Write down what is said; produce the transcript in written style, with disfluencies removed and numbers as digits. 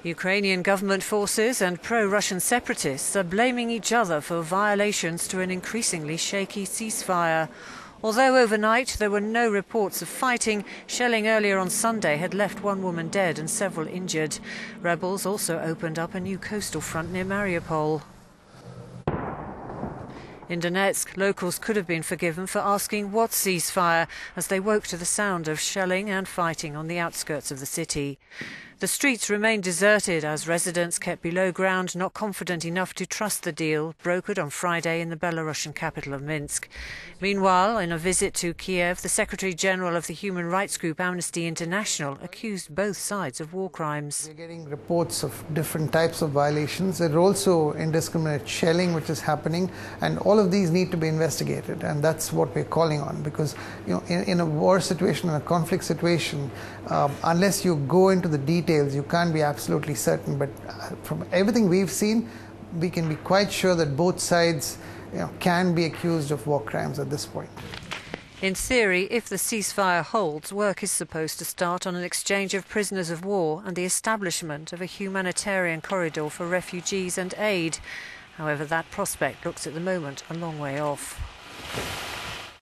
Ukrainian government forces and pro-Russian separatists are blaming each other for violations to an increasingly shaky ceasefire. Although overnight there were no reports of fighting, shelling earlier on Sunday had left one woman dead and several injured. Rebels also opened up a new coastal front near Mariupol. In Donetsk, locals could have been forgiven for asking what ceasefire, as they woke to the sound of shelling and fighting on the outskirts of the city. The streets remained deserted as residents kept below ground, not confident enough to trust the deal brokered on Friday in the Belarusian capital of Minsk. Meanwhile, in a visit to Kiev, the Secretary-General of the human rights group Amnesty International accused both sides of war crimes. We're getting reports of different types of violations. There are also indiscriminate shelling which is happening, and all of these need to be investigated, and that's what we're calling on, because in a war situation, in a conflict situation, unless you go into the details, you can't be absolutely certain. But from everything we've seen, we can be quite sure that both sides can be accused of war crimes at this point. In theory, if the ceasefire holds, work is supposed to start on an exchange of prisoners of war and the establishment of a humanitarian corridor for refugees and aid. However, that prospect looks at the moment a long way off.